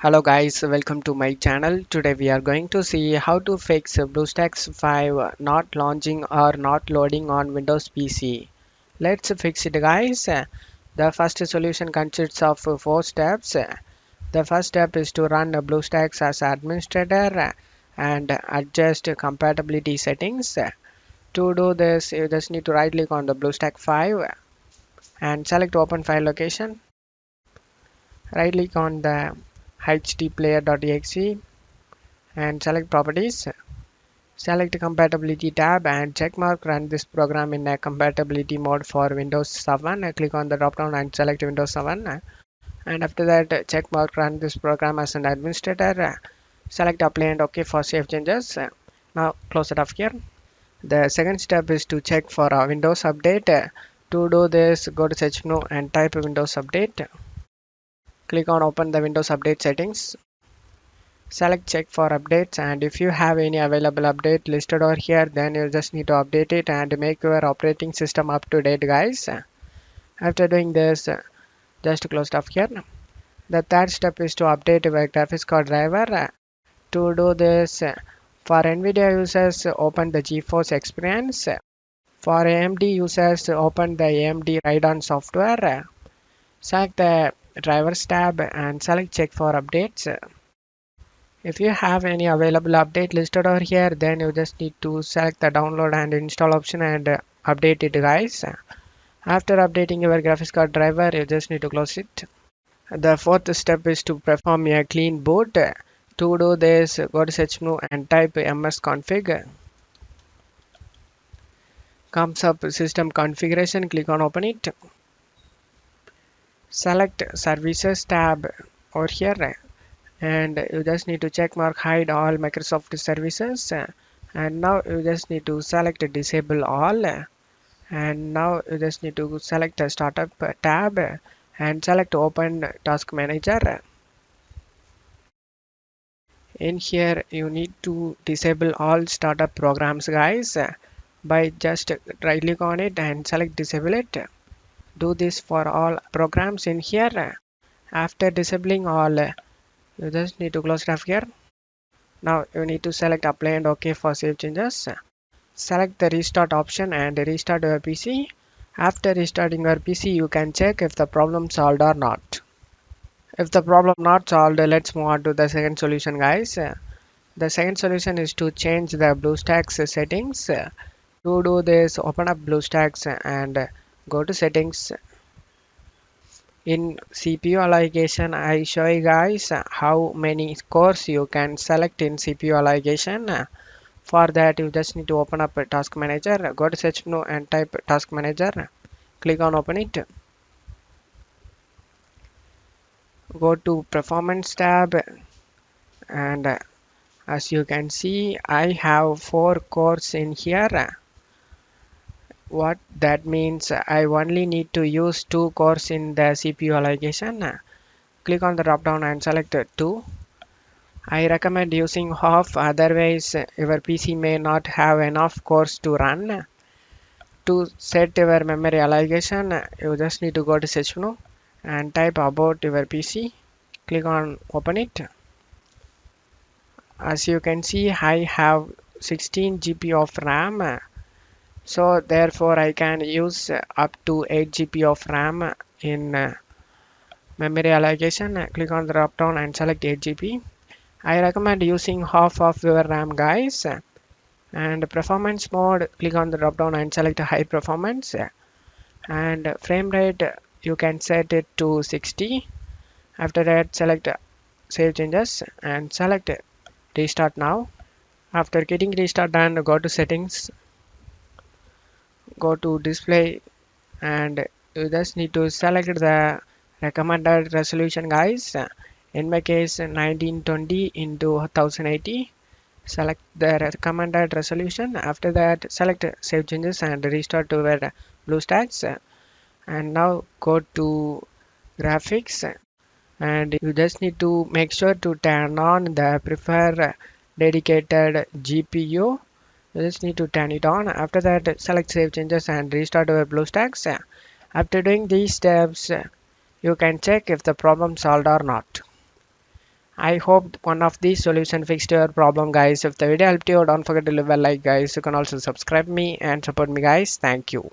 Hello guys, welcome to my channel. Today we are going to see how to fix BlueStacks 5 not launching or not loading on Windows PC. Let's fix it guys. The first solution consists of 4 steps. The first step is to run BlueStacks as administrator and adjust compatibility settings. To do this, you just need to right click on the BlueStack 5 and select open file location. Right click on the htplayer.exe and select properties. Select compatibility tab and checkmark run this program in a compatibility mode for Windows 7. Click on the drop down and select Windows 7. And after that, checkmark run this program as an administrator. Select apply and OK for save changes. Now close it off here. The second step is to check for a Windows update. To do this, go to search menu and type Windows update. Click on open the Windows update settings. Select check for updates, and if you have any available update listed over here, then you just need to update it and make your operating system up to date guys. After doing this, just close it off here. The third step is to update your graphics card driver. To do this, for NVIDIA users, open the GeForce Experience. For AMD users, open the AMD Radeon software. Select the drivers tab and select check for updates. If you have any available update listed over here, then you just need to select the download and install option and update it guys. After updating your graphics card driver, you just need to close it. The fourth step is to perform a clean boot. To do this, go to search menu and type msconfig. Comes up system configuration, click on open it. Select services tab over here and you just need to check mark hide all Microsoft services, and now you just need to select disable all, and now you just need to select a startup tab and select open task manager. In here you need to disable all startup programs guys by just right click on it and select disable it. Do this for all programs in here. After disabling all, you just need to close it off here. Now you need to select apply and OK for save changes. Select the restart option and restart your PC. After restarting your PC, you can check if the problem solved or not. If the problem not solved, let's move on to the second solution guys. The second solution is to change the BlueStacks settings. To do this, open up BlueStacks and go to settings. In CPU allocation, I show you guys how many cores you can select in CPU allocation. For that, you just need to open up a task manager, go to search menu and type task manager. Click on open it. Go to performance tab, and as you can see, I have 4 cores in here. What that means, I only need to use 2 cores in the CPU allocation. Click on the drop down and select 2. I recommend using half, otherwise your PC may not have enough cores to run. To set your memory allocation, you just need to go to search menu and type about your PC. Click on open it. As you can see, I have 16 GB of RAM. So therefore I can use up to 8 GB of RAM in memory allocation. Click on the drop down and select 8 GB. I recommend using half of your RAM guys. And performance mode, click on the drop down and select high performance. And frame rate, you can set it to 60. After that, select save changes and select restart now. After getting restart done, go to settings, go to display, and you just need to select the recommended resolution guys. In my case, 1920 into 1080. Select the recommended resolution. After that, select save changes and restart to your BlueStacks. And now go to graphics, and you just need to make sure to turn on the prefer dedicated GPU. You just need to turn it on. After that, select save changes and restart your BlueStacks. After doing these steps, you can check if the problem solved or not. I hope one of these solution fixed your problem, guys. If the video helped you, don't forget to leave a like, guys. You can also subscribe me and support me, guys. Thank you.